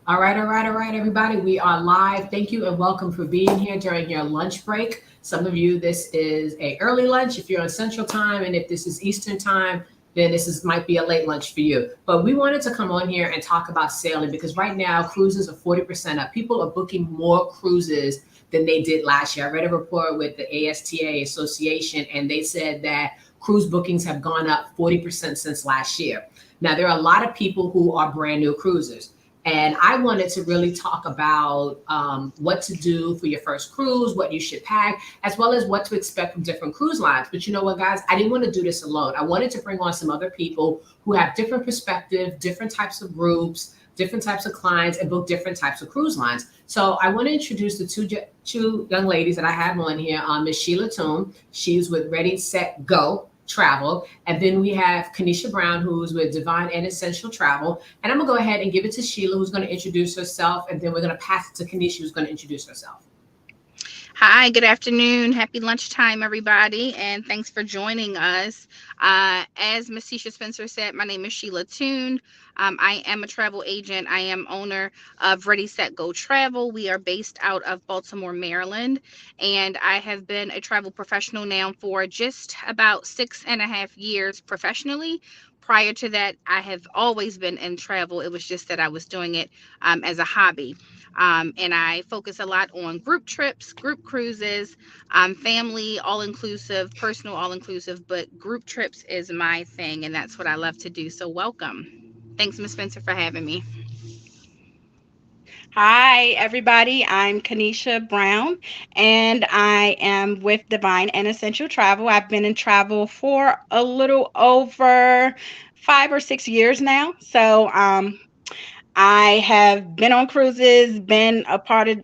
All right, everybody. We are live. Thank you and welcome for being here during your lunch break. Some of you, this is a early lunch if you're on Central Time, and if this is Eastern Time, then this is might be a late lunch for you. But we wanted to come on here and talk about sailing because right now cruises are 40% up. People are booking more cruises than they did last year. I read a report with the ASTA Association, and they said that cruise bookings have gone up 40% since last year. Now, there are a lot of people who are brand new cruisers. And I wanted to really talk about what to do for your first cruise, what you should pack, as well as what to expect from different cruise lines. But you know what, guys? I didn't want to do this alone. I wanted to bring on some other people who have different perspective, different types of groups, different types of clients, and book different types of cruise lines. So I want to introduce the two young ladies that I have on here. Miss Sheila Toon. She's with Ready, Set, Go Travel. And then we have Kanisha Brown, who's with Divine and Essential Travel. And I'm going to go ahead and give it to Sheila, who's going to introduce herself. And then we're going to pass it to Kanisha, who's going to introduce herself. Hi, good afternoon. Happy lunchtime, everybody, and thanks for joining us. As Miss Tisha Spencer said, my name is Sheila Toon. I am a travel agent. I am owner of Ready, Set, Go Travel. We are based out of Baltimore, Maryland, and I have been a travel professional now for just about 6.5 years professionally. Prior to that, I have always been in travel. It was just that I was doing it as a hobby. And I focus a lot on group trips, group cruises, family, all inclusive, personal, all inclusive, but group trips is my thing, and that's what I love to do. So, welcome. Thanks, Miss Spencer, for having me. Hi, everybody. I'm Kanisha Brown, and I am with Divine and Essential Travel. I've been in travel for a little over 5 or 6 years now. I have been on cruises, been a part of,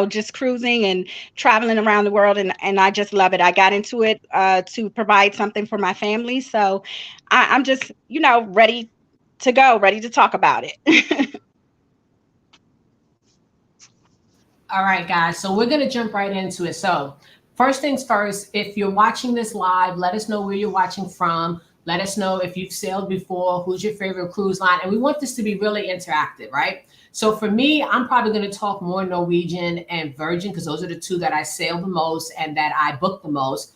just cruising and traveling around the world, and I just love it. I got into it to provide something for my family. So I'm just, ready to go, ready to talk about it. All right, guys. So we're going to jump right into it. So, first things first, if you're watching this live, let us know where you're watching from. Let us know if you've sailed before, who's your favorite cruise line. And we want this to be really interactive, right? So, for me, I'm probably going to talk more Norwegian and Virgin because those are the two that I sail the most and that I book the most.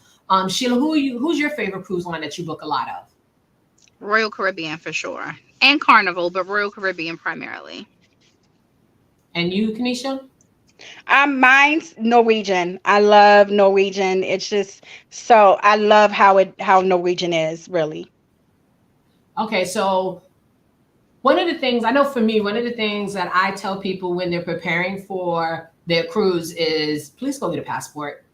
Sheila, who's your favorite cruise line that you book a lot of? Royal Caribbean for sure, and Carnival, but Royal Caribbean primarily. And you, Kanisha? Mine's Norwegian. I love Norwegian. It's just so I love how Norwegian is really. Okay, so one of the things I know for me, one of the things that I tell people when they're preparing for their cruise is please go get a passport.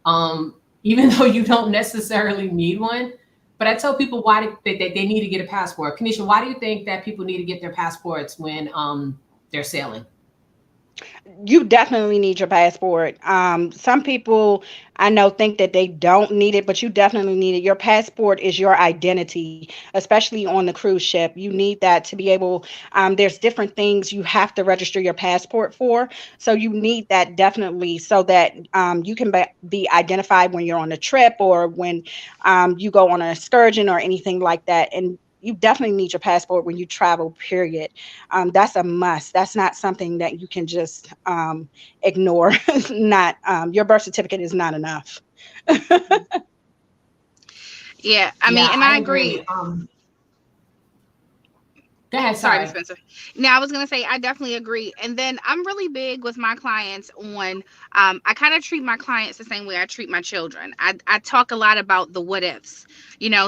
Even though you don't necessarily need one, but I tell people why they need to get a passport. Kanisha, why do you think that people need to get their passports when they're sailing? You definitely need your passport. Some people I know think that they don't need it, but you definitely need it. Your passport is your identity, especially on the cruise ship. You need that to be able. There's different things you have to register your passport for, so you need that definitely so that you can be identified when you're on a trip or when you go on an excursion or anything like that. And you definitely need your passport when you travel, period. That's a must. That's not something that you can just ignore. Not your birth certificate is not enough. Yeah, I Yeah, mean, and I I agree. agree. Go ahead. Sorry, Miss Sorry. Spencer. Now, I was gonna say I definitely agree, and then I'm really big with my clients on. I kind of treat my clients the same way I treat my children. I talk a lot about the what ifs,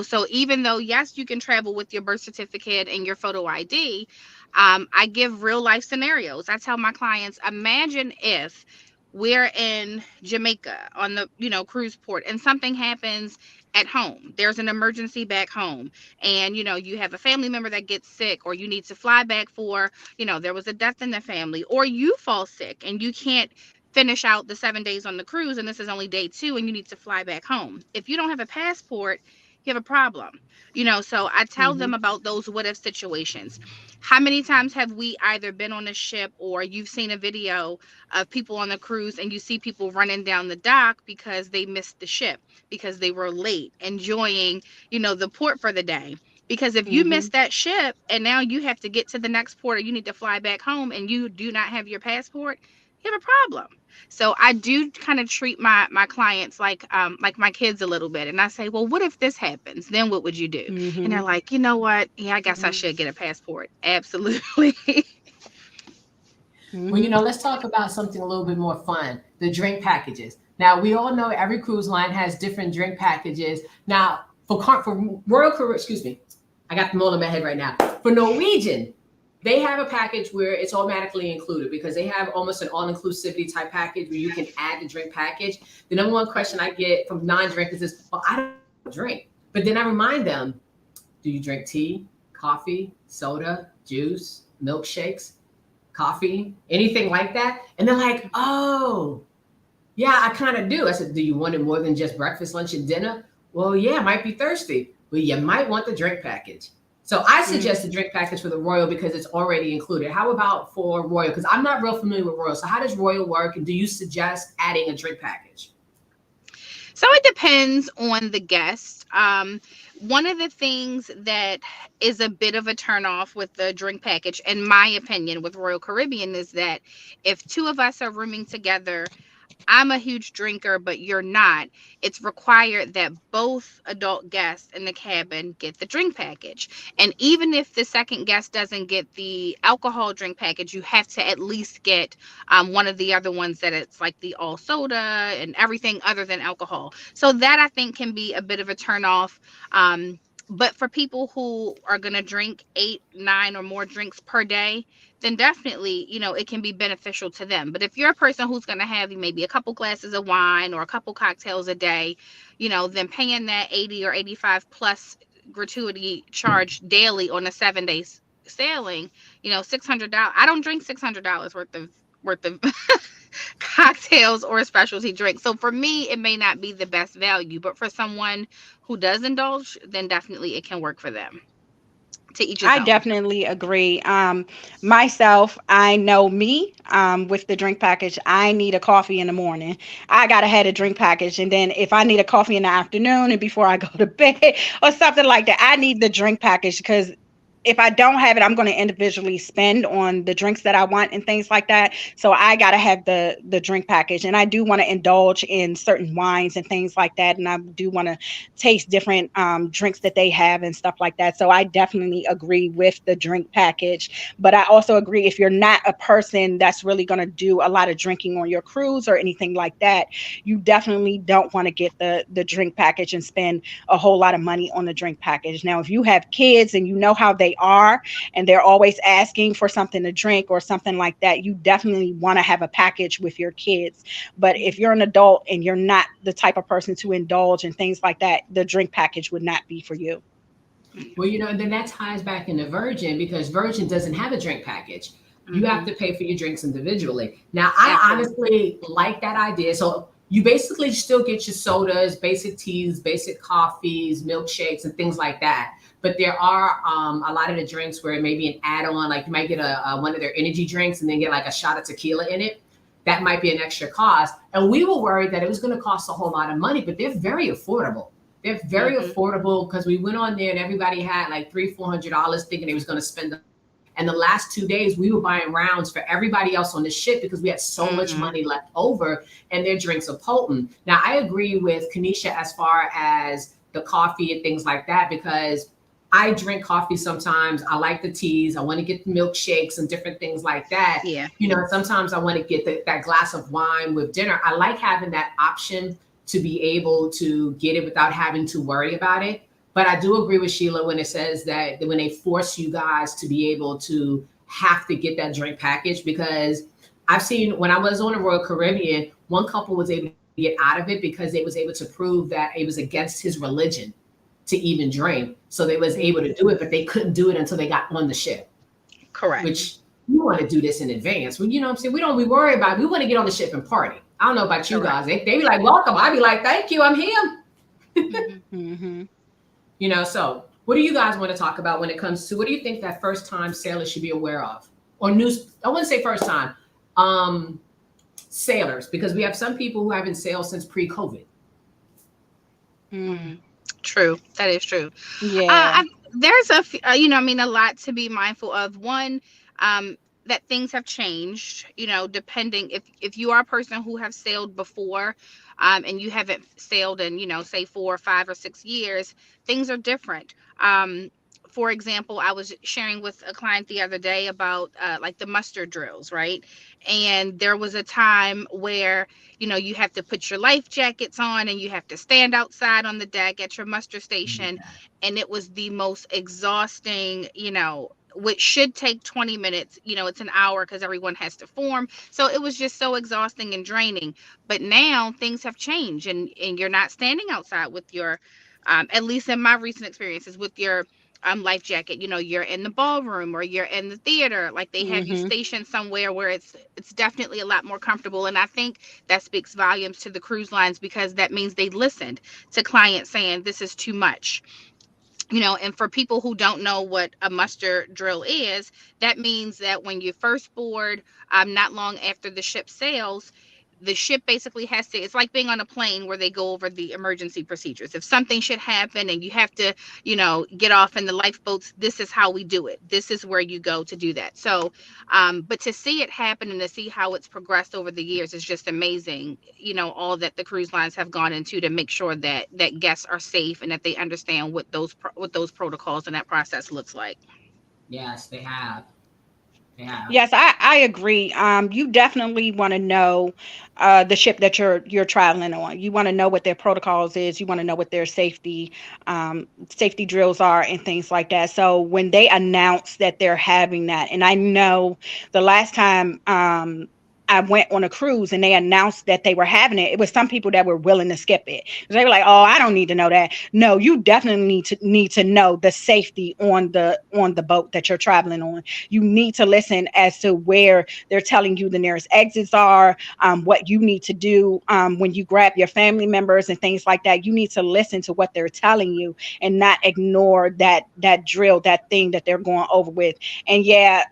So even though yes, you can travel with your birth certificate and your photo ID, I give real life scenarios. I tell my clients, imagine if we're in Jamaica on the cruise port and something happens at home. There's an emergency back home, and you have a family member that gets sick, or you need to fly back for there was a death in the family, or you fall sick and you can't finish out the 7 days on the cruise, and this is only day two and you need to fly back home. If you don't have a passport, you have a problem. So I tell Hmm. them about those what if situations. How many times have we either been on a ship or you've seen a video of people on the cruise and you see people running down the dock because they missed the ship, because they were late enjoying the port for the day? Because if you miss that ship and now you have to get to the next port or you need to fly back home and you do not have your passport, you have a problem. So I do kind of treat my clients like my kids a little bit. And I say, well, what if this happens? Then what would you do? And they're like, you know what? Yeah, I guess I should get a passport. Absolutely. Well, let's talk about something a little bit more fun, the drink packages. Now, we all know every cruise line has different drink packages. Now, for Royal Caribbean, excuse me, I got them all in my head right now. For Norwegian, they have a package where it's automatically included because they have almost an all-inclusivity type package where you can add the drink package. The number one question I get from non-drinkers is, well, I don't drink. But then I remind them, do you drink tea, coffee, soda, juice, milkshakes, coffee, anything like that? And they're like, oh, yeah, I kind of do. I said, do you want it more than just breakfast, lunch, and dinner? Well, yeah, I might be thirsty. Well, you might want the drink package. So I suggest the drink package for the Royal because it's already included. How about for Royal? Because I'm not real familiar with Royal. So how does Royal work? And do you suggest adding a drink package? So it depends on the guest. One of the things that is a bit of a turnoff with the drink package, in my opinion, with Royal Caribbean is that if two of us are rooming together, I'm a huge drinker, but you're not. It's required that both adult guests in the cabin get the drink package. And even if the second guest doesn't get the alcohol drink package, you have to at least get one of the other ones that it's like the all soda and everything other than alcohol. So that I think can be a bit of a turnoff. But for people who are going to drink 8, 9 or more drinks per day, then definitely, it can be beneficial to them. But if you're a person who's going to have maybe a couple glasses of wine or a couple cocktails a day, then paying that 80 or 85 plus gratuity charge daily on a 7-day sailing, $600. I don't drink $600 worth of cocktails or a specialty drink. So for me, it may not be the best value, but for someone who does indulge, then definitely it can work for them. To each his I own. definitely agree. Myself, I know me, with the drink package, I need a coffee in the morning. I gotta have a drink package. And then if I need a coffee in the afternoon and before I go to bed or something like that, I need the drink package because if I don't have it, I'm going to individually spend on the drinks that I want and things like that. So I got to have the drink package. And I do want to indulge in certain wines and things like that. And I do want to taste different drinks that they have and stuff like that. So I definitely agree with the drink package. But I also agree if you're not a person that's really going to do a lot of drinking on your cruise or anything like that, you definitely don't want to get the drink package and spend a whole lot of money on the drink package. Now, if you have kids and you know how they are and they're always asking for something to drink or something like that, you definitely want to have a package with your kids. But if you're an adult and you're not the type of person to indulge in things like that, the drink package would not be for you. Well, and then that ties back into Virgin because Virgin doesn't have a drink package. You have to pay for your drinks individually. Now, I honestly like that idea. So you basically still get your sodas, basic teas, basic coffees, milkshakes, and things like that. But there are a lot of the drinks where it may be an add-on, like you might get one of their energy drinks and then get like a shot of tequila in it. That might be an extra cost. And we were worried that it was going to cost a whole lot of money, but they're very affordable. They're very affordable because we went on there and everybody had like $300-400 thinking they was going to spend them. And the last 2 days, we were buying rounds for everybody else on the ship because we had so much money left over and their drinks are potent. Now, I agree with Kanisha as far as the coffee and things like that because I drink coffee sometimes. I like the teas. I want to get the milkshakes and different things like that. Yeah. Sometimes I want to get that glass of wine with dinner. I like having that option to be able to get it without having to worry about it. But I do agree with Sheila when it says that when they force you guys to be able to have to get that drink package, because I've seen when I was on the Royal Caribbean, one couple was able to get out of it because they was able to prove that it was against his religion to even drink. So they was able to do it, but they couldn't do it until they got on the ship. Correct. Which you want to do this in advance. Well, you know what I'm saying? We worry about it. We want to get on the ship and party. I don't know about you guys. They be like, welcome. I'd be like, thank you. I'm here. So what do you guys want to talk about when it comes to, what do you think that first time sailors should be aware of? Or I wouldn't say first time, sailors, because we have some people who haven't sailed since pre-COVID. True. That is true. Yeah. there's a lot to be mindful of. One, that things have changed, depending if you are a person who have sailed before, and you haven't sailed in, say 4 or 5 or 6 years, things are different. For example, I was sharing with a client the other day about like the muster drills, right? And there was a time where, you have to put your life jackets on and you have to stand outside on the deck at your muster station. And it was the most exhausting, which should take 20 minutes, it's an hour because everyone has to form. So it was just so exhausting and draining. But now things have changed, and you're not standing outside with your, at least in my recent experiences, with your life jacket. You're in the ballroom or you're in the theater, like they have you Mm-hmm. stationed somewhere where it's definitely a lot more comfortable. And I think that speaks volumes to the cruise lines, because that means they listened to clients saying this is too much. And for people who don't know what a muster drill is, that means that when you first board, not long after the ship sails, the ship basically has to, it's like being on a plane where they go over the emergency procedures. If something should happen and you have to, get off in the lifeboats, this is how we do it. This is where you go to do that. So, but to see it happen and to see how it's progressed over the years is just amazing. All that the cruise lines have gone into to make sure that guests are safe and that they understand what those protocols and that process looks like. Yes, they have. They have. Yes, I agree. You definitely want to know the ship that you're traveling on. You want to know what their protocols is. You want to know what their safety drills are and things like that. So when they announce that they're having that, and I know the last time I went on a cruise and they announced that they were having it, it was some people that were willing to skip it. They were like, "Oh, I don't need to know that." No, you definitely need to know the safety on the boat that you're traveling on. You need to listen as to where they're telling you the nearest exits are, what you need to do when you grab your family members and things like that. You need to listen to what they're telling you and not ignore that drill, that thing that they're going over with. And yeah,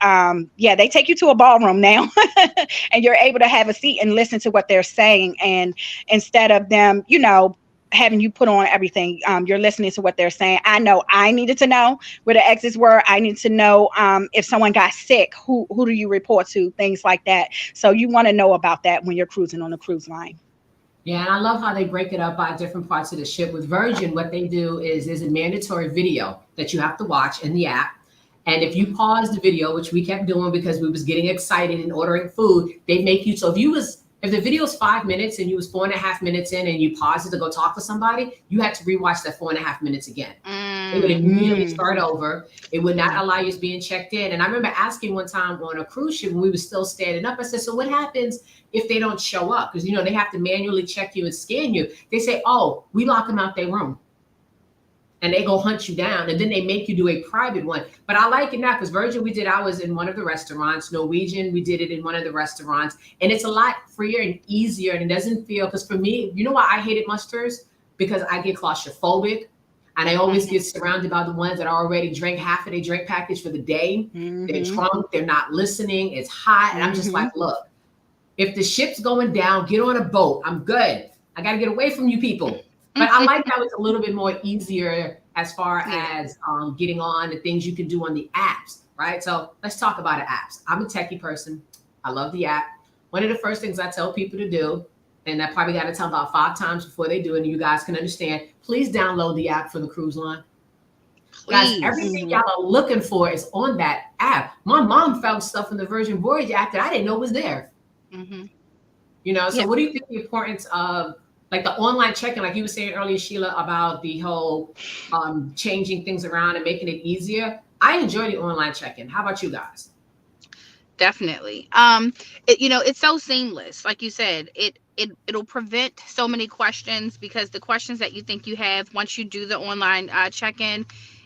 they take you to a ballroom now, and you're able to have a seat and listen to what they're saying. And instead of them, having you put on everything, you're listening to what they're saying. I know I needed to know where the exits were. I need to know if someone got sick, who do you report to, things like that. So you want to know about that when you're cruising on a cruise line. Yeah, and I love how they break it up by different parts of the ship. With Virgin, what they do is there's a mandatory video that you have to watch in the app. And if you pause the video, which we kept doing because we was getting excited and ordering food, they make you, so if the video is 5 minutes and you was 4.5 minutes in and you pause it to go talk to somebody, you had to rewatch that 4.5 minutes again. It would immediately Mm. start over. It would not allow you to being checked in. And I remember asking one time on a cruise ship when we were still standing up, I said, "So what happens if they don't show up?" Because they have to manually check you and scan you. They say, "Oh, we lock them out their room." And they go hunt you down, and then they make you do a private one. But I like it now because Virgin, we did ours in one of the restaurants. Norwegian, we did it in one of the restaurants, and it's a lot freer and easier, and it doesn't feel. Because for me, you know why I hated musters? Because I get claustrophobic, and I always Mhm. get surrounded by the ones that already drank half of their drink package for the day. They're Mhm. drunk, they're not listening, it's hot, and I'm just Mhm. like, look, if the ship's going down, get on a boat. I'm good. I got to get away from you people. But I like how it's a little bit more easier as far Yeah, as getting on the things you can do on the apps, right? So let's talk about the apps. I'm a techie person. I love the app. One of the first things I tell people to do, and I probably got to tell about 5 times before they do it, and you guys can understand, please download the app for the cruise line. Guys, please. everything Mhm. y'all are looking for is on that app. My mom found stuff in the Virgin Voyage app that I didn't know was there. Hmm. So Yeah, what do you think the importance of like the online check-in, like you were saying earlier, Sheila, about the whole changing things around and making it easier? I enjoy the online check-in. How about you guys? definitely. It's so seamless. Like you said, it'll prevent so many questions, because the questions that you think you have, once you do the online check-in,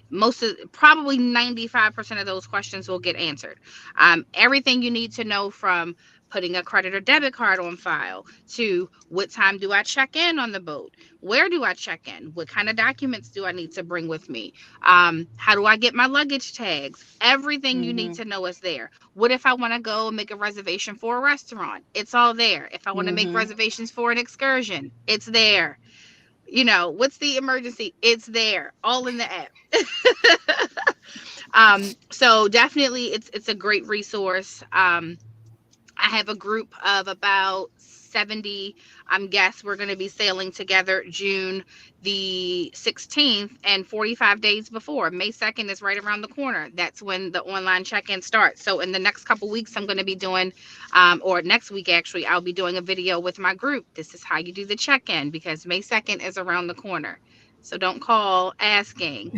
most of probably 95% of those questions will get answered. Everything you need to know, from putting a credit or debit card on file to what time do I check in on the boat, where do I check in, what kind of documents do I need to bring with me, how do I get my luggage tags, everything you need Mhm. to know is there. What if I want to go and make a reservation for a restaurant? It's all there. If I want to make Mhm. reservations for an excursion, it's there. What's the emergency? It's there, all in the app. So definitely it's a great resource. I have a group of about 70. Guess we're going to be sailing together June the 16th, and 45 days before. May 2nd is right around the corner. That's when the online check-in starts. So in the next couple weeks, I'm going to be doing, or next week actually, I'll be doing a video with my group. This is how you do the check-in, because May 2nd is around the corner. So don't call asking,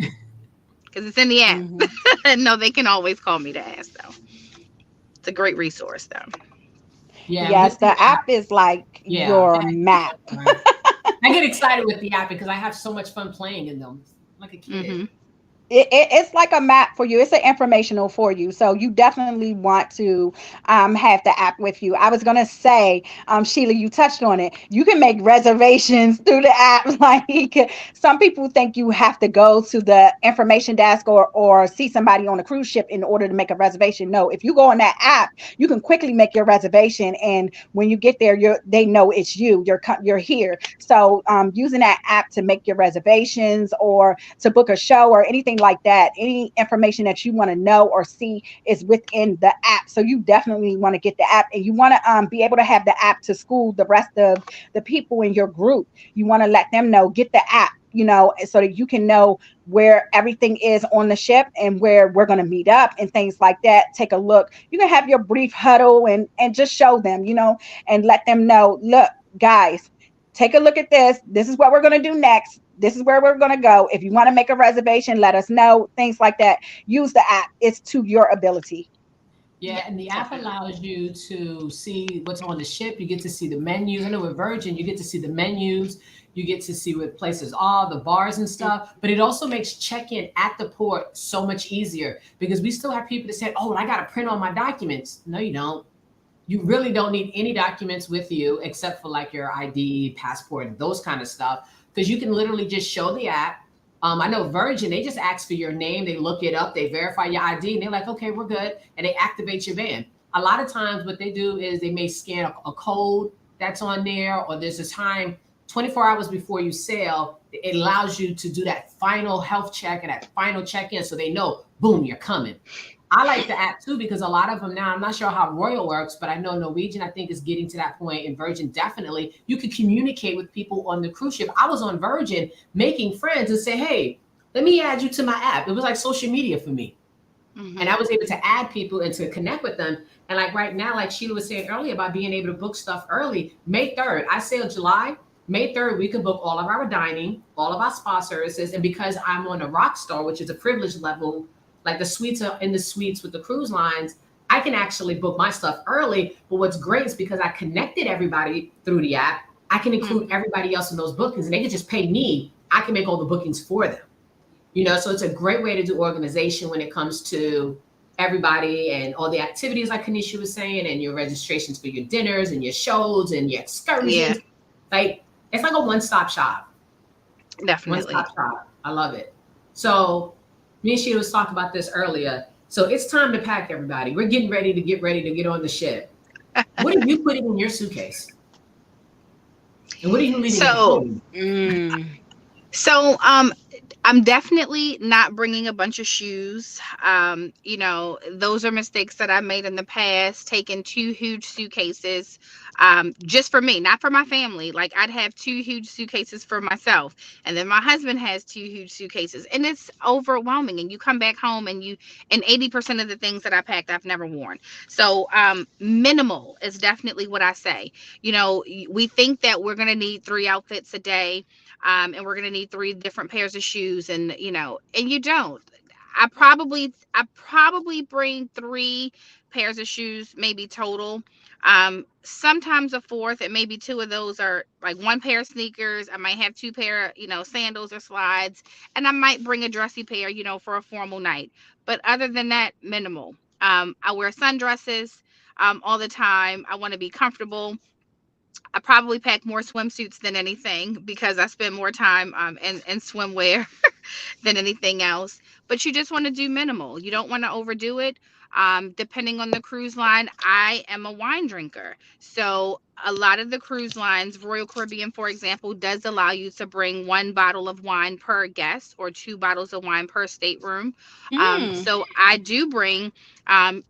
because it's in the app. No, they can always call me to ask, though. It's a great resource, though. Yeah, Yes, with the the app is like your map. right. I get excited with the app because I have so much fun playing in them, like a kid. Mm-hmm. It's like a map for you. It's an informational for you. So you definitely want to have the app with you. I was going to say, Sheila, you touched on it. You can make reservations through the app. Like some people think you have to go to the information desk or see somebody on a cruise ship in order to make a reservation. No, if you go on that app, you can quickly make your reservation. And when you get there, they know it's you. You're here. So using that app to make your reservations or to book a show or anything like that, any information that you want to know or see is within the app. So you definitely want to get the app, and you want to be able to have the app to school the rest of the people in your group. You want to let them know, get the app, so that you can know where everything is on the ship and where we're going to meet up and things like that. Take a look. You can have your brief huddle and just show them, and let them know, look, guys, take a look at this. This is what we're going to do next. This is where we're going to go. If you want to make a reservation, let us know. Things like that. Use the app. It's to your ability. Yeah, and the app allows you to see what's on the ship. You get to see the menus. I know with Virgin, you get to see the menus. You get to see what places are, the bars and stuff. But it also makes check-in at the port so much easier, because we still have people that say, oh, I got to print all my documents. No, you don't. You really don't need any documents with you except for like your ID, passport, and those kind of stuff, because you can literally just show the app. I know Virgin, they just ask for your name, they look it up, they verify your ID, and they're like, okay, we're good, and they activate your van. A lot of times what they do is they may scan a code that's on there, or there's a time 24 hours before you sail, it allows you to do that final health check and that final check-in, so they know, boom, you're coming. I like the app too, because a lot of them now, I'm not sure how Royal works, but I know Norwegian, I think, is getting to that point, and Virgin definitely. You can communicate with people on the cruise ship. I was on Virgin making friends and say, hey, let me add you to my app. It was like social media for me. Mm-hmm. And I was able to add people and to connect with them. And like right now, like Sheila was saying earlier about being able to book stuff early, May 3rd, I sailed July. May 3rd, we can book all of our dining, all of our spa services. And because I'm on a Rockstar, which is a privilege level, like the suites are in the suites with the cruise lines, I can actually book my stuff early. But what's great is because I connected everybody through the app, I can include everybody else in those bookings, and they can just pay me. I can make all the bookings for them. So it's a great way to do organization when it comes to everybody and all the activities, like Kanisha was saying, and your registrations for your dinners and your shows and your excursions. Yeah. Like, it's like a one-stop shop. Definitely. One-stop shop. I love it. So me and Sheila was talking about this earlier. So it's time to pack, everybody. We're getting ready to get on the ship. What are you putting in your suitcase? And what are you leaving? So I'm definitely not bringing a bunch of shoes. Those are mistakes that I made in the past, taking 2 huge suitcases, just for me, not for my family. Like, I'd have 2 huge suitcases for myself, and then my husband has 2 huge suitcases, and it's overwhelming. And you come back home and 80% of the things that I packed, I've never worn. So minimal is definitely what I say. We think that we're going to need 3 outfits a day. And we're going to need 3 different pairs of shoes, and you don't. I probably bring 3 pairs of shoes, maybe total. Sometimes a 4th, and maybe 2 of those are like 1 pair of sneakers. I might have 2 pair, sandals or slides, and I might bring a dressy pair, for a formal night. But other than that, minimal. I wear sundresses all the time. I want to be comfortable. I probably pack more swimsuits than anything, because I spend more time in swimwear than anything else. But you just want to do minimal. You don't want to overdo it. Depending on the cruise line, I am a wine drinker. So a lot of the cruise lines, Royal Caribbean, for example, does allow you to bring 1 bottle of wine per guest or 2 bottles of wine per stateroom. Mm. So I do bring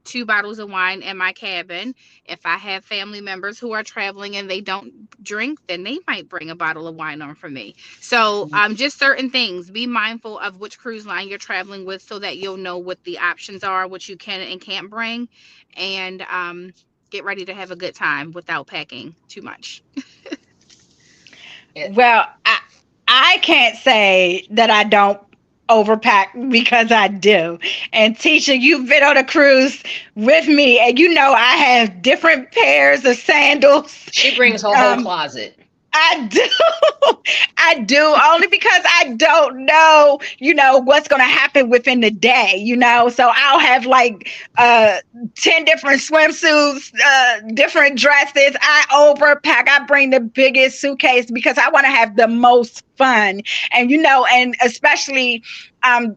2 bottles of wine in my cabin. If I have family members who are traveling and they don't drink, then they might bring a bottle of wine on for me. So just certain things. Be mindful of which cruise line you're traveling with so that you'll know what the options are, what you can and can't bring, and get ready to have a good time without packing too much. Well, I can't say that I don't overpack because I do. And Tisha, you've been on a cruise with me, and you know I have different pairs of sandals. She brings her whole closet. I do. I do, only because I don't know, what's going to happen within the day, so I'll have like 10 different swimsuits, different dresses. I overpack. I bring the biggest suitcase because I want to have the most fun. And, and especially, I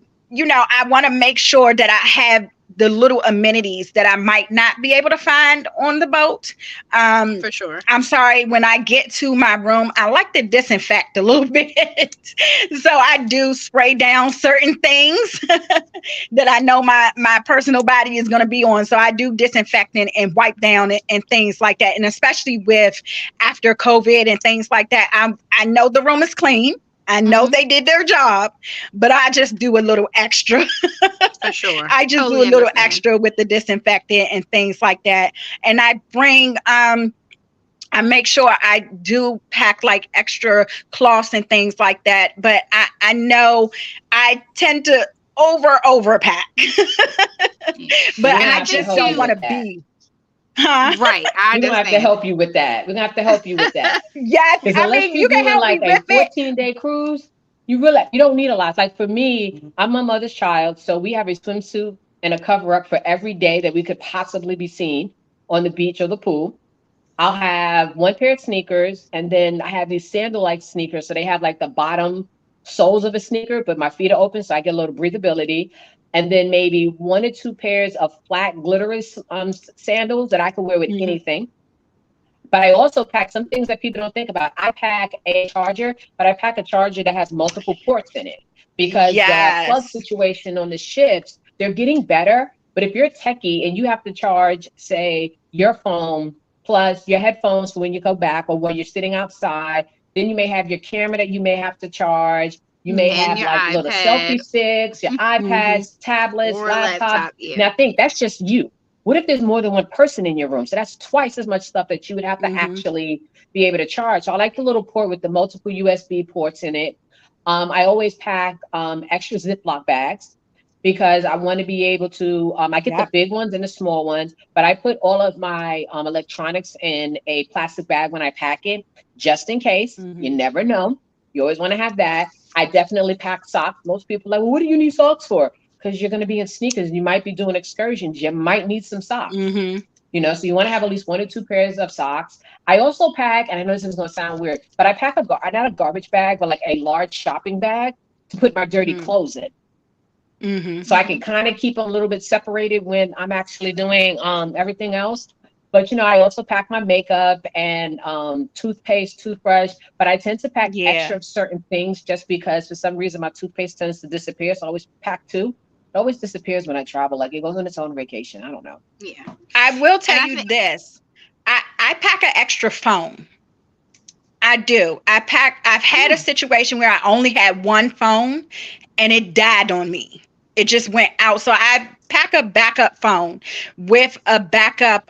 want to make sure that I have the little amenities that I might not be able to find on the boat. For sure. I'm sorry, when I get to my room, I like to disinfect a little bit. So I do spray down certain things that I know my personal body is going to be on. So I do disinfectant and wipe down and things like that. And especially with after COVID and things like that, I know the room is clean. I know they did their job, but I just do a little extra. For sure. I just do a little extra with the disinfectant and things like that. And I bring, I make sure I do pack like extra cloths and things like that. But I know I tend to overpack. But I just don't want to be. Huh? Right. We're gonna have to help you with that. Yes, I mean, you can help like me with a 14-day cruise. You don't need a lot. Like for me, I'm my mother's child, so we have a swimsuit and a cover up for every day that we could possibly be seen on the beach or the pool. I'll have 1 pair of sneakers, and then I have these sandal-like sneakers, so they have like the bottom soles of a sneaker, but my feet are open, so I get a little breathability. And then maybe 1 or 2 pairs of flat glittery sandals that I can wear with anything. But I also pack some things that people don't think about. I pack a charger, but I pack a charger that has multiple ports in it. Because the plug situation on the ships, they're getting better. But if you're techie and you have to charge, say, your phone plus your headphones for when you go back or when you're sitting outside, then you may have your camera that you may have to charge. You may have like little selfie sticks, your iPads, tablets, laptops. Now think that's just you. What if there's more than 1 person in your room? So that's twice as much stuff that you would have to actually be able to charge. So I like the little port with the multiple USB ports in it. I always pack extra Ziploc bags because I want to be able to, I get the big ones and the small ones, but I put all of my electronics in a plastic bag when I pack it, just in case. You never know. You always want to have that. I definitely pack socks. Most people are like, well, what do you need socks for? Because you're going to be in sneakers. You might be doing excursions. You might need some socks. So you want to have at least 1 or 2 pairs of socks. I also pack, and I know this is going to sound weird, but I pack not a garbage bag, but like a large shopping bag to put my dirty clothes in. So I can kind of keep them a little bit separated when I'm actually doing everything else. But, I also pack my makeup and toothpaste, toothbrush, but I tend to pack extra certain things just because for some reason my toothpaste tends to disappear. So I always pack 2. It always disappears when I travel. Like it goes on its own vacation. I don't know. Yeah. I will tell you this. I pack an extra phone. I do. I've had a situation where I only had 1 phone and it died on me. It just went out. So I pack a backup phone with a backup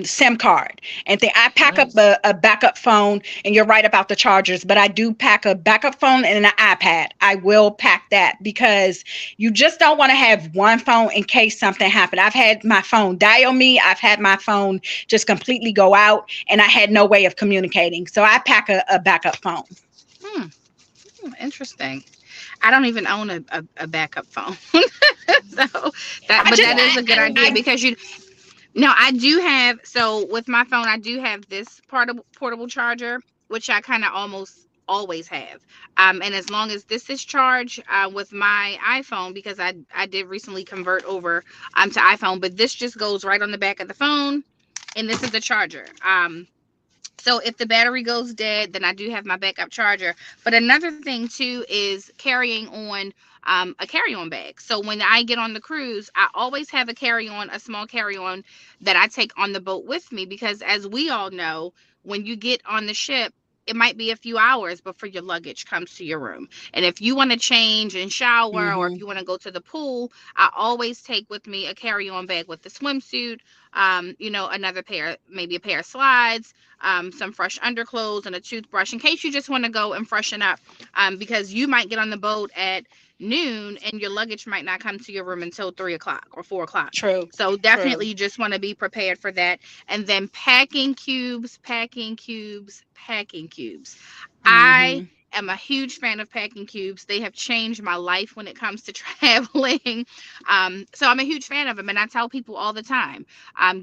SIM card. And then I pack up a backup phone, and you're right about the chargers, but I do pack a backup phone and an iPad. I will pack that because you just don't want to have 1 phone in case something happened. I've had my phone die on me. I've had my phone just completely go out, and I had no way of communicating. So I pack a backup phone. Interesting. I don't even own a backup phone. That is a good idea because I do have, so with my phone, I do have this portable charger, which I kind of almost always have. And as long as this is charged with my iPhone, because I did recently convert over to iPhone, but this just goes right on the back of the phone, and this is the charger. So if the battery goes dead, then I do have my backup charger. But another thing too is carrying on a carry-on bag. So when I get on the cruise, I always have a carry-on, a small carry-on that I take on the boat with me, because as we all know, when you get on the ship, it might be a few hours before your luggage comes to your room. And if you want to change and shower, or if you want to go to the pool, I always take with me a carry-on bag with the swimsuit, another pair, maybe a pair of slides, some fresh underclothes, and a toothbrush in case you just want to go and freshen up, because you might get on the boat at noon and your luggage might not come to your room until 3 o'clock or 4 o'clock. True. So definitely you just want to be prepared for that. And then packing cubes. I am a huge fan of packing cubes. They have changed my life when it comes to traveling. So I'm a huge fan of them. And I tell people all the time,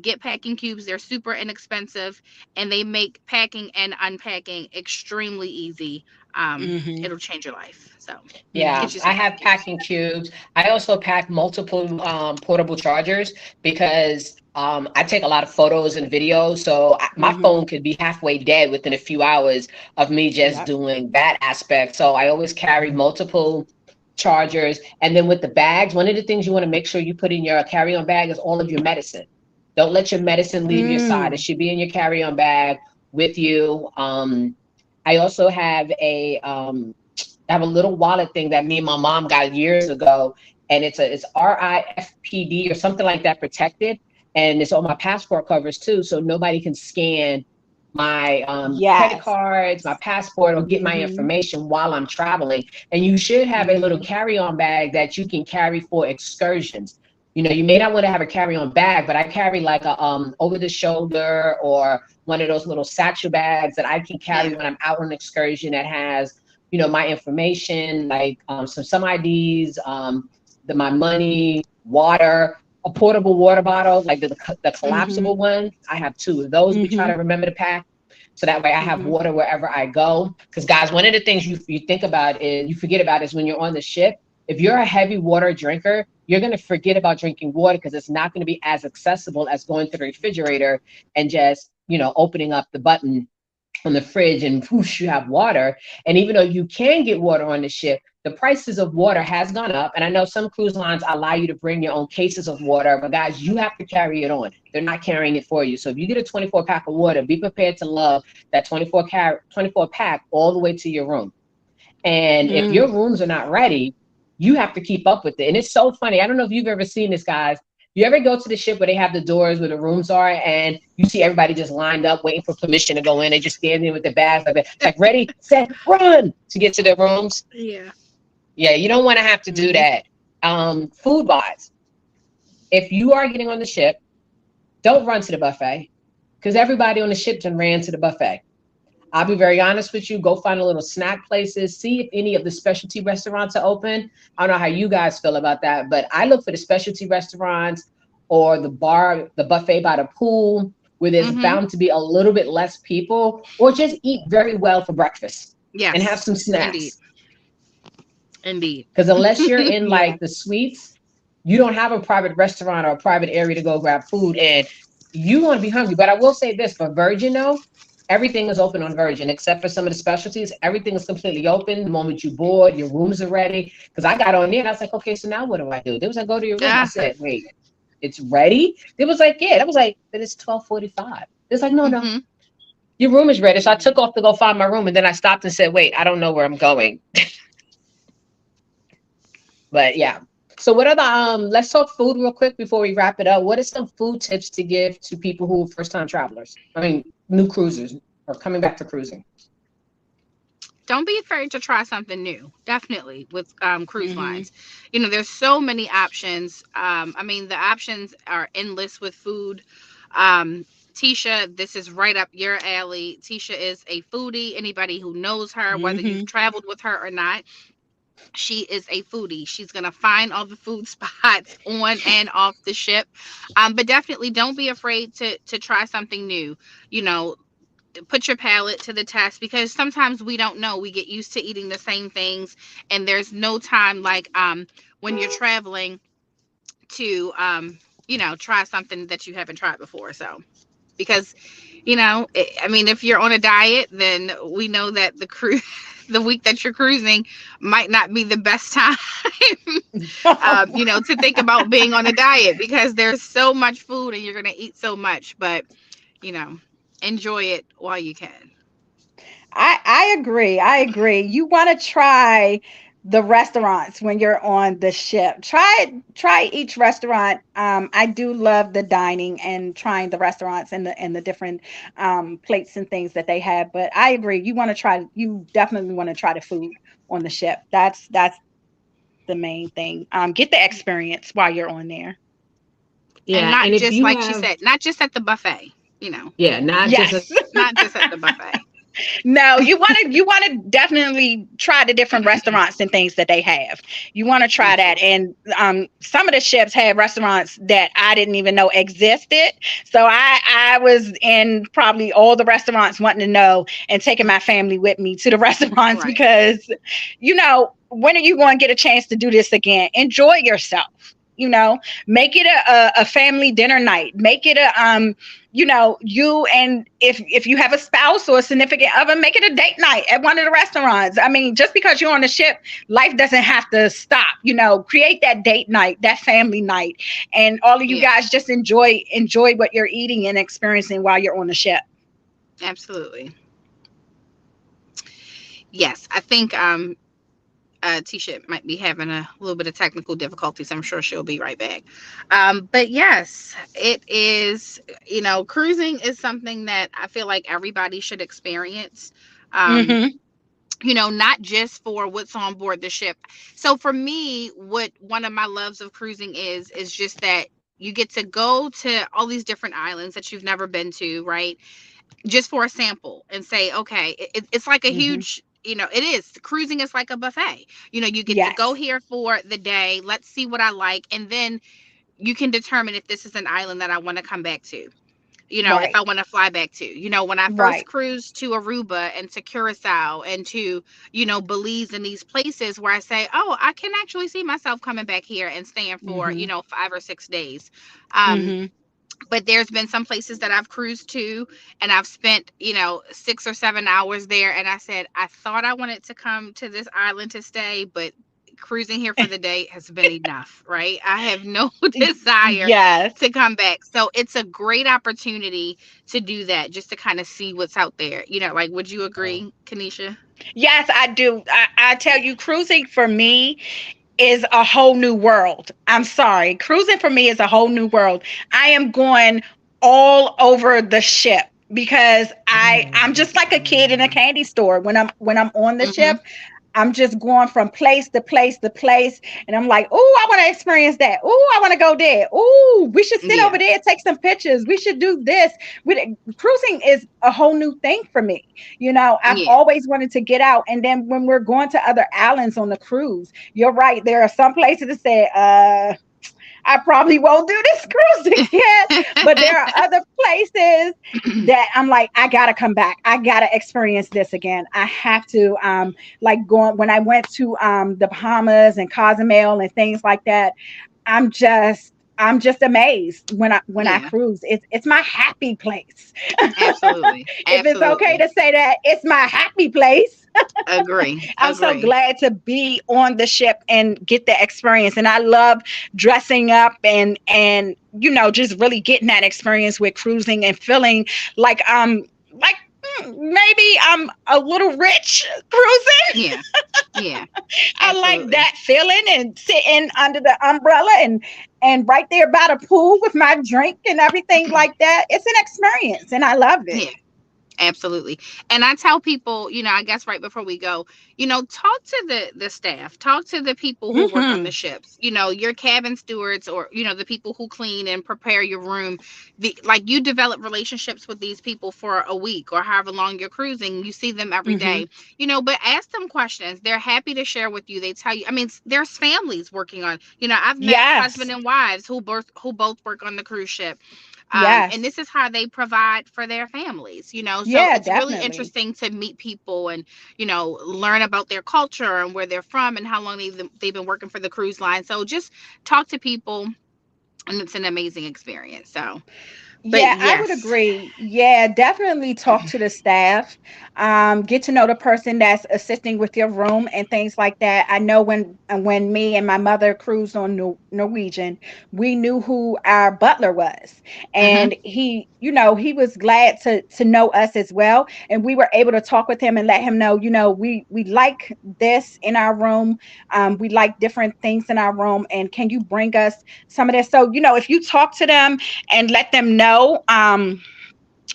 get packing cubes. They're super inexpensive and they make packing and unpacking extremely easy. It'll change your life. So Yeah, I have packing cubes. I also pack multiple portable chargers because I take a lot of photos and videos. So my phone could be halfway dead within a few hours of me just doing that aspect. So I always carry multiple chargers. And then with the bags, one of the things you want to make sure you put in your carry-on bag is all of your medicine. Don't let your medicine leave your side. It should be in your carry-on bag with you. I also have I have a little wallet thing that me and my mom got years ago, and it's RIFPD or something like that, protected, and it's on my passport covers too, so nobody can scan my credit cards, my passport, or get my information while I'm traveling. And you should have a little carry-on bag that you can carry for excursions. You know, you may not want to have a carry-on bag, but I carry like a over-the-shoulder or one of those little satchel bags that I can carry when I'm out on an excursion that has, you know, my information, like some IDs, my money, water, a portable water bottle, like the collapsible one. I have 2 of those. We try to remember to pack, so that way I have water wherever I go. Because guys, one of the things you think about is, you forget about is when you're on the ship, if you're a heavy water drinker, you're going to forget about drinking water because it's not going to be as accessible as going to the refrigerator and just, you know, opening up the button on the fridge and whoosh, you have water. And even though you can get water on the ship, the prices of water has gone up. And I know some cruise lines allow you to bring your own cases of water, but guys, you have to carry it on. They're not carrying it for you. So if you get a 24 pack of water, be prepared to love that 24 pack all the way to your room. And if your rooms are not ready, you have to keep up with it. And it's so funny. I don't know if you've ever seen this, guys. You ever go to the ship where they have the doors where the rooms are and you see everybody just lined up waiting for permission to go in? They just stand there with their bags like ready, set, run to get to their rooms. Yeah, you don't want to have to do that. Food wise, if you are getting on the ship, don't run to the buffet, because everybody on the ship done ran to the buffet. I'll be very honest with you. Go find a little snack places. See if any of the specialty restaurants are open. I don't know how you guys feel about that, but I look for the specialty restaurants or the buffet by the pool, where there's bound to be a little bit less people, or just eat very well for breakfast. Yeah, and have some snacks. Indeed. Because unless you're in like the suites, you don't have a private restaurant or a private area to go grab food, and you want to be hungry. But I will say this, for Virgin though, everything is open on Virgin except for some of the specialties. Everything is completely open. The moment you board, your rooms are ready. Because I got on there and I was like, okay, so now what do I do? They was like, go to your room. I said, wait, it's ready? They was like, yeah. That was like, but it's 12:45. It's like, no, your room is ready. So I took off to go find my room, and then I stopped and said, wait, I don't know where I'm going. But yeah. So what are the let's talk food real quick before we wrap it up. What are some food tips to give to people who are first-time travelers? I mean, new cruisers or coming back to cruising. Don't be afraid to try something new. Definitely with cruise lines. You know, there's so many options. I mean, the options are endless with food. Tisha, this is right up your alley. Tisha is a foodie. Anybody who knows her, whether you've traveled with her or not, she is a foodie. She's going to find all the food spots on and off the ship. But definitely don't be afraid to try something new. You know, put your palate to the test, because sometimes we don't know. We get used to eating the same things, and there's no time like when you're traveling to try something that you haven't tried before. So because I mean, if you're on a diet, then we know that the week that you're cruising might not be the best time to think about being on a diet, because there's so much food and you're going to eat so much. But enjoy it while you can. I agree. I agree. You want to try the restaurants when you're on the ship. Try each restaurant. I do love the dining and trying the restaurants and the different plates and things that they have. But I agree. You definitely want to try the food on the ship. That's the main thing. Get the experience while you're on there. Yeah, and not just like she said, not just at the buffet. Yeah, not just at the buffet. No, you want to definitely try the different restaurants and things that they have. You want to try that. And some of the ships have restaurants that I didn't even know existed. So I was in probably all the restaurants wanting to know and taking my family with me to the restaurants, right. Because, when are you going to get a chance to do this again? Enjoy yourself. Make it a family dinner night. Make it you, and if you have a spouse or a significant other, make it a date night at one of the restaurants. I mean, just because you're on the ship, life doesn't have to stop. Create that date night, that family night, and all of you guys just enjoy what you're eating and experiencing while you're on the ship. Absolutely. Yes, I think Tisha might be having a little bit of technical difficulties. I'm sure she'll be right back. But yes, it is, cruising is something that I feel like everybody should experience. Not just for what's on board the ship. So for me, what one of my loves of cruising is just that you get to go to all these different islands that you've never been to, right? Just for a sample and say, okay, it's like a huge, it is. Cruising is like a buffet. You get to go here for the day. Let's see what I like. And then you can determine if this is an island that I want to come back to. If I want to fly back to. When I first cruised to Aruba and to Curacao and to, Belize and these places where I say, oh, I can actually see myself coming back here and staying for, 5 or 6 days. But there's been some places that I've cruised to and I've spent, 6 or 7 hours there. And I said, I thought I wanted to come to this island to stay, but cruising here for the day has been enough, right? I have no desire to come back. So it's a great opportunity to do that, just to kind of see what's out there. Would you agree, Kanisha? Yes, I do. I tell you, cruising for me is a whole new world. I'm sorry. Cruising for me is a whole new world. I am going all over the ship because I'm just like a kid in a candy store. When I'm on the ship, I'm just going from place to place to place. And I'm like, oh, I want to experience that. Oh, I want to go there. Oh, we should sit over there and take some pictures. We should do this. Cruising is a whole new thing for me. I've always wanted to get out. And then when we're going to other islands on the cruise, you're right. There are some places that say, I probably won't do this cruise again. But there are other places that I'm like, I gotta come back. I gotta experience this again. I have to when I went to the Bahamas and Cozumel and things like that. I'm just amazed when I cruise. It's my happy place. Absolutely. If it's okay to say that, it's my happy place. Agree. I'm so glad to be on the ship and get the experience. And I love dressing up and just really getting that experience with cruising and feeling like maybe I'm a little rich cruising. Yeah. I like that feeling and sitting under the umbrella and right there by the pool with my drink and everything like that. It's an experience and I love it. Yeah. Absolutely. And I tell people, I guess right before we go, talk to the staff, talk to the people who work on the ships, your cabin stewards or, the people who clean and prepare your room. You develop relationships with these people for a week or however long you're cruising. You see them every day, but ask them questions. They're happy to share with you. They tell you, there's families working on, I've met husband and wives who both work on the cruise ship. Yes. And this is how they provide for their families, you know. So Yeah, it's really definitely. interesting to meet people and, you know, learn about their culture and where they're from and how long they've been working for the cruise line. So just talk to people, and it's an amazing experience. So, but Yeah, I would yes. agree. Yeah, definitely talk to the staff. Get to know the person that's assisting with your room and things like that. I know when me and my mother cruised on Norwegian, we knew who our butler was, Hmm. and he was glad to know us as well. And we were able to talk with him and let him know, we like this in our room. We like different things in our room, and can you bring us some of this? So, if you talk to them and let them know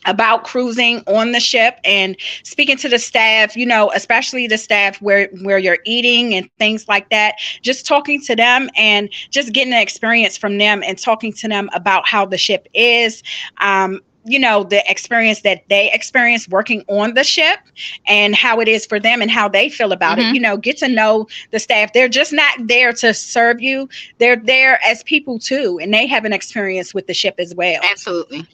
about cruising on the ship and speaking to the staff, especially the staff where you're eating and things like that, just talking to them and just getting an experience from them and talking to them about how the ship is, the experience that they experience working on the ship and how it is for them and how they feel about it. Hmm. Get to know the staff. They're just not there to serve you. They're there as people too, and they have an experience with the ship as well. Absolutely.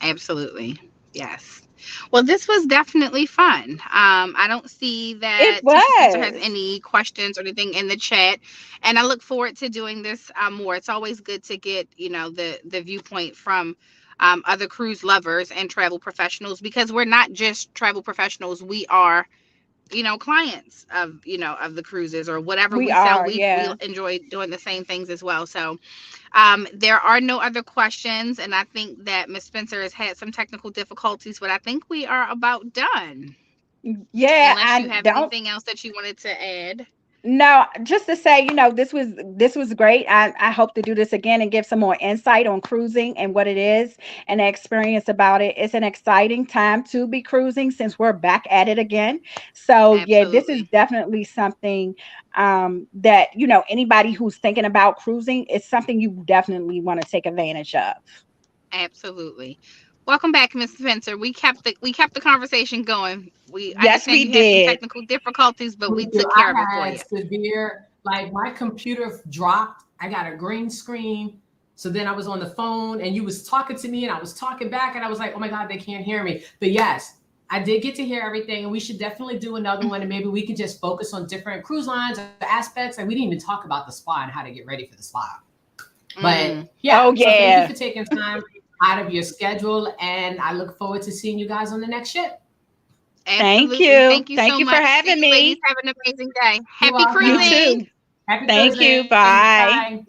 Absolutely. Yes. Well, this was definitely fun. I don't see It that Teacher Spencer has was. any questions or anything in the chat, and I look forward to doing this more. It's always good to get, you know, the viewpoint from other cruise lovers and travel professionals, because we're not just travel professionals. We are, you know, clients of, you know, of the cruises or whatever We we sell. are, We yeah. enjoy doing the same things as well. So there are no other questions, and I think that Miss Spencer has had some technical difficulties, but I think we are about done. Yeah, Unless you I have don't anything else that you wanted to add. no, just to say, this was great. I hope to do this again and give some more insight on cruising and what it is and the experience about it. It's an exciting time to be cruising since we're back at it again. So yeah, this is Absolutely. definitely something that anybody who's thinking about cruising, it's something you definitely want to take advantage of. Absolutely. Welcome back, Miss Spencer. We kept the conversation going. We I Yes, understand we you had some did. technical difficulties, but we We do. took care of it I for had you. severe, like my computer dropped. I got a green screen. So then I was on the phone and you was talking to me and I was talking back and I was like, oh my God, they can't hear me. But yes, I did get to hear everything and we should definitely do another one and maybe we could just focus on different cruise lines or aspects. And we didn't even talk about the spa and how to get ready for the spa. But Mm, yeah, Oh so thank you yeah. for taking time out of your schedule and I look forward to seeing you guys on the next ship. Thank absolutely. you. Thank you Thank so you for much. See having you ladies. me. Have an amazing day. You're Happy You welcome. cruising. too. Happy Thank you. cruising. Bye. Bye.